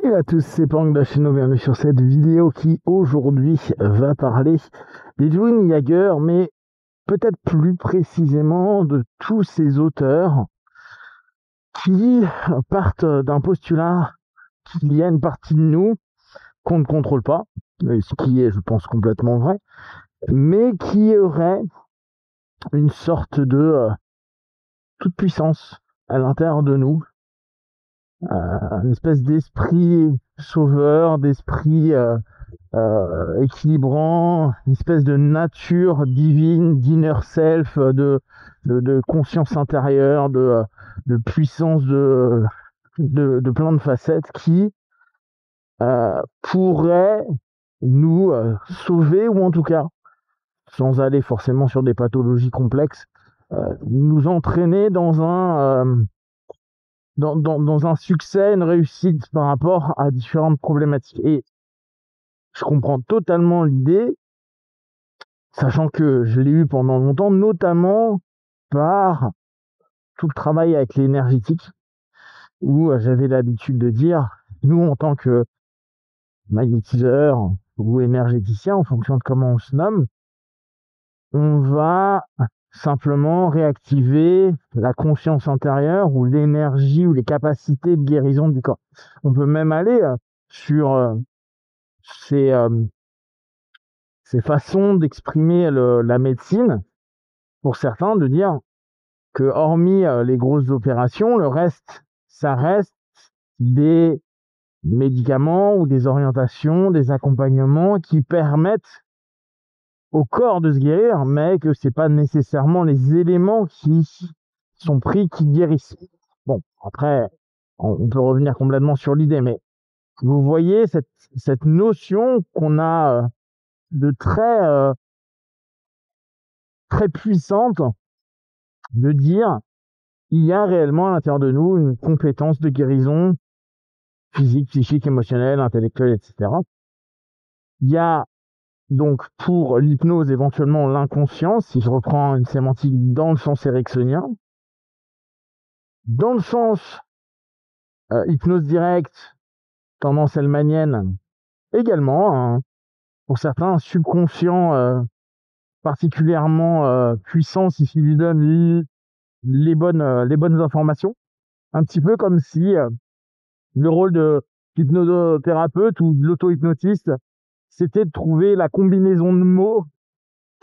Et à tous, c'est Pang de chez nous, bienvenue sur cette vidéo qui aujourd'hui va parler d'Edwin Yager, mais peut-être plus précisément de tous ces auteurs qui partent d'un postulat qu'il y a une partie de nous qu'on ne contrôle pas, ce qui est, je pense, complètement vrai, mais qui aurait une sorte de toute puissance à l'intérieur de nous, une espèce d'esprit sauveur, d'esprit équilibrant, une espèce de nature divine, d'inner self, de conscience intérieure, de puissance de plein de facettes qui pourrait nous sauver, ou en tout cas, sans aller forcément sur des pathologies complexes, nous entraîner dans un succès, une réussite par rapport à différentes problématiques. Et je comprends totalement l'idée, sachant que je l'ai eu pendant longtemps, notamment par tout le travail avec l'énergétique, où j'avais l'habitude de dire, nous, en tant que magnétiseur ou énergéticien, en fonction de comment on se nomme, on va simplement réactiver la conscience intérieure ou l'énergie ou les capacités de guérison du corps. On peut même aller sur ces, ces façons d'exprimer la médecine, pour certains, de dire que hormis les grosses opérations, le reste, ça reste des médicaments ou des orientations, des accompagnements qui permettent au corps de se guérir, mais que c'est pas nécessairement les éléments qui sont pris qui guérissent. Bon, après, on peut revenir complètement sur l'idée, mais vous voyez cette notion qu'on a de très puissante, de dire il y a réellement à l'intérieur de nous une compétence de guérison physique, psychique, émotionnelle, intellectuelle, etc. Il y a donc pour l'hypnose éventuellement l'inconscient, si je reprends une sémantique dans le sens ericksonien. Dans le sens hypnose directe, tendance hellmanienne, également, hein, pour certains, un subconscient particulièrement puissant si tu lui donnes les bonnes informations. Un petit peu comme si le rôle de l'hypnothérapeute ou de l'auto-hypnotiste, c'était de trouver la combinaison de mots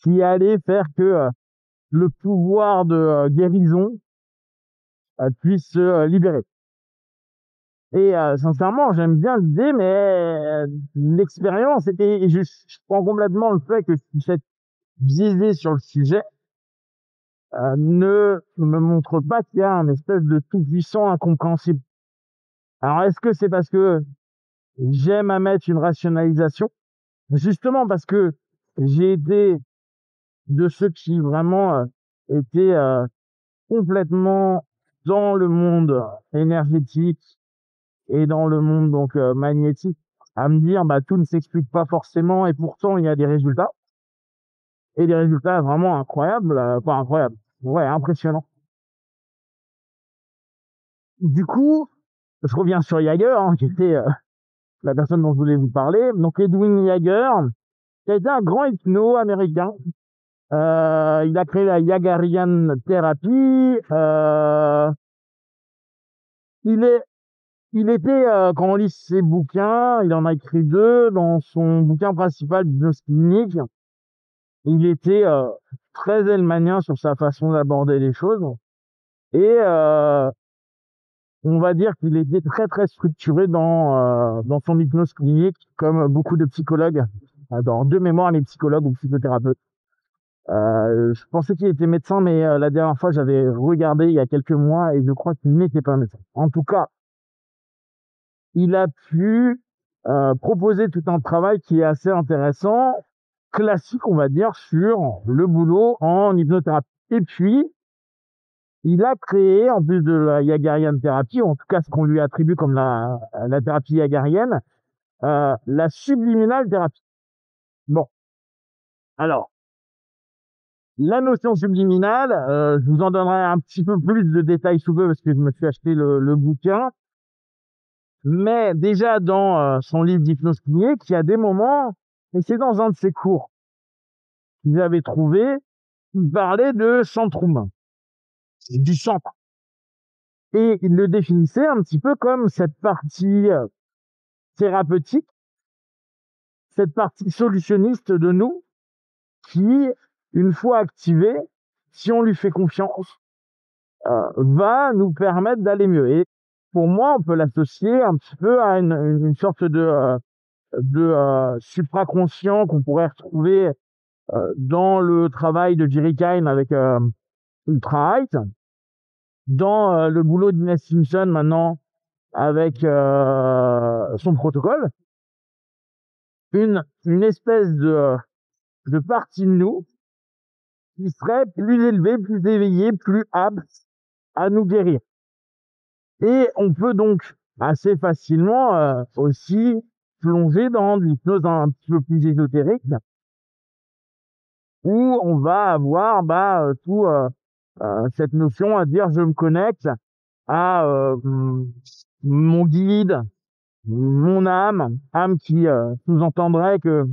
qui allait faire que le pouvoir de guérison puisse se libérer. Et sincèrement, j'aime bien l'idée, mais l'expérience, et je prends complètement le fait que je suis biaisé sur le sujet, ne me montre pas qu'il y a un espèce de tout-puissant incompréhensible. Alors, est-ce que c'est parce que j'aime à mettre une rationalisation? Justement parce que j'ai été de ceux qui vraiment étaient complètement dans le monde énergétique et dans le monde donc magnétique, à me dire bah tout ne s'explique pas forcément, et pourtant il y a des résultats, et des résultats vraiment incroyables, pas incroyables, ouais, impressionnants. Du coup, je reviens sur Yager, hein, qui était la personne dont je voulais vous parler. Donc Edwin Yager, qui a été un grand hypno américain. Il a créé la Yagarian Therapy. Il est Il était, quand on lit ses bouquins, il en a écrit deux. Dans son bouquin principal, Hypnose clinique, il était très hellmanien sur sa façon d'aborder les choses. Et on va dire qu'il était très structuré dans son hypnose clinique, comme beaucoup de psychologues. Dans deux mémoires, les psychologues ou psychothérapeutes. Je pensais qu'il était médecin, mais la dernière fois, j'avais regardé il y a quelques mois et je crois qu'il n'était pas médecin. En tout cas, il a pu proposer tout un travail qui est assez intéressant, classique, on va dire, sur le boulot en hypnothérapie. Et puis, il a créé, en plus de la Yagarian thérapie, ou en tout cas ce qu'on lui attribue comme la thérapie yagarienne, la subliminal thérapie. Bon, alors, la notion subliminale, je vous en donnerai un petit peu plus de détails sous peu parce que je me suis acheté le bouquin. Mais déjà dans son livre d'hypnose clinique, il y a des moments, et c'est dans un de ses cours qu'ils avaient trouvé, il parlait de centrum, du centre. Et il le définissait un petit peu comme cette partie thérapeutique, cette partie solutionniste de nous, qui, une fois activée, si on lui fait confiance, va nous permettre d'aller mieux. Et pour moi, on peut l'associer un petit peu à une sorte de supraconscient qu'on pourrait retrouver dans le travail de Jerry Kine avec Ultra Height, dans le boulot d'Inès Simpson maintenant avec son protocole, une espèce de partie de nous qui serait plus élevée, plus éveillée, plus apte à nous guérir. Et on peut donc assez facilement aussi plonger dans l'hypnose un petit peu plus ésotérique, où on va avoir tout cette notion à dire je me connecte à mon guide, mon âme qui sous-entendrait que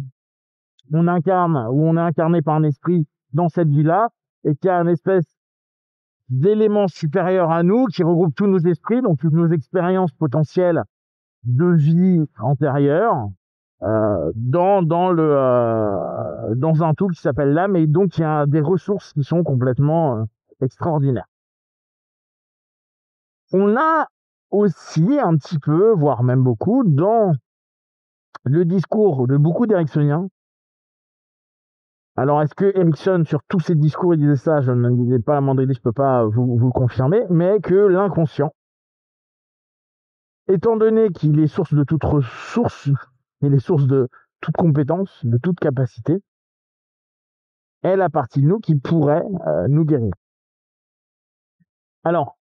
on incarne ou on est incarné par un esprit dans cette vie-là et qu'il y a une espèce d'élément supérieur à nous qui regroupe tous nos esprits, donc toutes nos expériences potentielles de vie antérieure dans un tout qui s'appelle l'âme, et donc il y a des ressources qui sont complètement extraordinaires. On a aussi un petit peu, voire même beaucoup, dans le discours de beaucoup d'éricksoniens. Alors, est-ce que Erickson, sur tous ses discours, il disait ça? Je ne disais pas à Mandrili, je peux pas vous le confirmer, mais que l'inconscient, étant donné qu'il est source de toute ressource, il est source de toute compétence, de toute capacité, est la partie de nous qui pourrait nous guérir. Alors,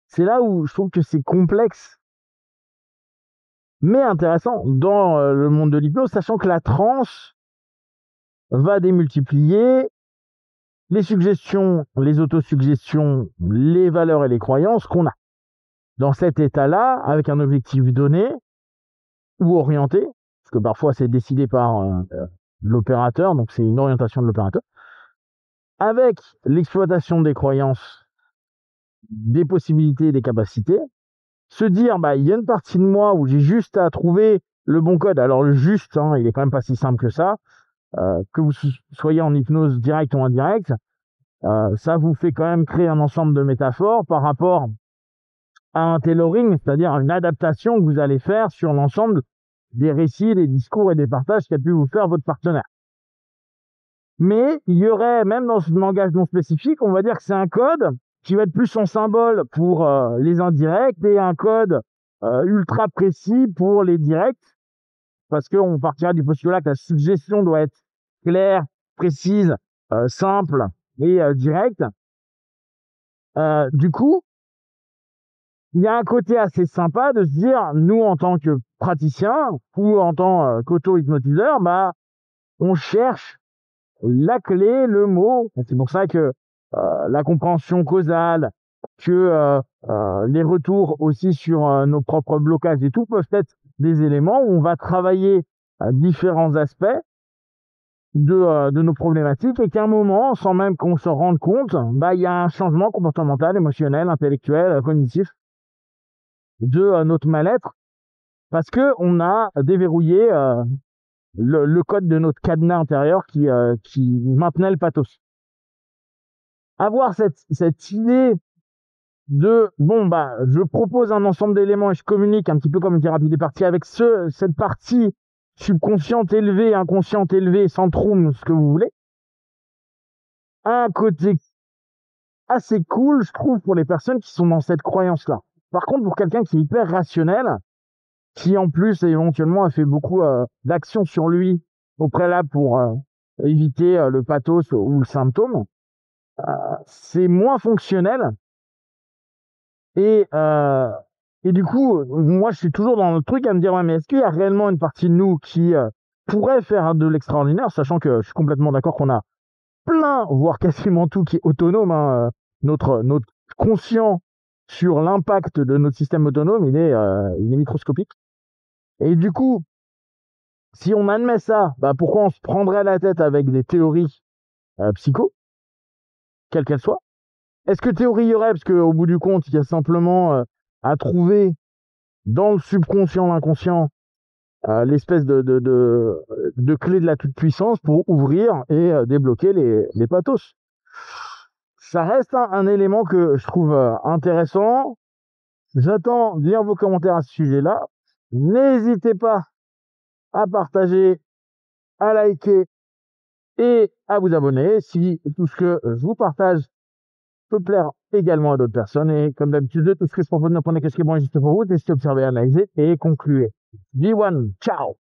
c'est là où je trouve que c'est complexe, mais intéressant dans le monde de l'hypnose, sachant que la transe va démultiplier les suggestions, les autosuggestions, les valeurs et les croyances qu'on a. Dans cet état-là, avec un objectif donné ou orienté, parce que parfois c'est décidé par l'opérateur, donc c'est une orientation de l'opérateur, avec l'exploitation des croyances, des possibilités, des capacités, se dire, il y a une partie de moi où j'ai juste à trouver le bon code. Alors le juste, il est quand même pas si simple que ça. Que vous soyez en hypnose directe ou indirecte, ça vous fait quand même créer un ensemble de métaphores par rapport à un tailoring, c'est-à-dire une adaptation que vous allez faire sur l'ensemble des récits, des discours et des partages qu'a pu vous faire votre partenaire. Mais il y aurait, même dans ce langage non spécifique, on va dire que c'est un code qui va être plus en symbole pour les indirects et un code ultra précis pour les directs, parce qu'on partira du postulat que la suggestion doit être claire, précise, simple et directe. Du coup, il y a un côté assez sympa de se dire, nous en tant que praticiens ou en tant qu'auto-hypnotiseur, on cherche la clé, le mot. C'est pour ça que la compréhension causale, que les retours aussi sur nos propres blocages et tout peuvent être des éléments où on va travailler différents aspects de nos problématiques, et qu'à un moment, sans même qu'on se rende compte, il y a un changement comportemental, émotionnel, intellectuel, cognitif de notre mal-être, parce que on a déverrouillé le code de notre cadenas intérieur qui maintenait le pathos. Avoir cette idée de je propose un ensemble d'éléments et je communique un petit peu comme une thérapie des parties avec cette partie subconsciente élevée, inconsciente élevée, centrum, ce que vous voulez. Un côté assez cool, je trouve, pour les personnes qui sont dans cette croyance-là. Par contre, pour quelqu'un qui est hyper rationnel, qui en plus éventuellement a fait beaucoup d'actions sur lui au préalable pour éviter le pathos ou le symptôme, c'est moins fonctionnel. Et du coup, moi je suis toujours dans le truc à me dire, mais est-ce qu'il y a réellement une partie de nous qui pourrait faire de l'extraordinaire, sachant que je suis complètement d'accord qu'on a plein, voire quasiment tout qui est autonome, notre conscient sur l'impact de notre système autonome, il est microscopique. Et du coup, si on admet ça, bah pourquoi on se prendrait la tête avec des théories psycho, quelles qu'elles soient? Est-ce que théorie y aurait? Parce qu'au bout du compte, il y a simplement à trouver dans le subconscient, l'inconscient, l'espèce de clé de la toute-puissance pour ouvrir et débloquer les pathos. Ça reste un élément que je trouve intéressant. J'attends bien vos commentaires à ce sujet-là. N'hésitez pas à partager, à liker et à vous abonner si tout ce que je vous partage peut plaire également à d'autres personnes. Et comme d'habitude, tout ce que je propose, ne prenez qu'est-ce qui est bon et juste pour vous, testez, observez, analysez et concluez. D1, ciao!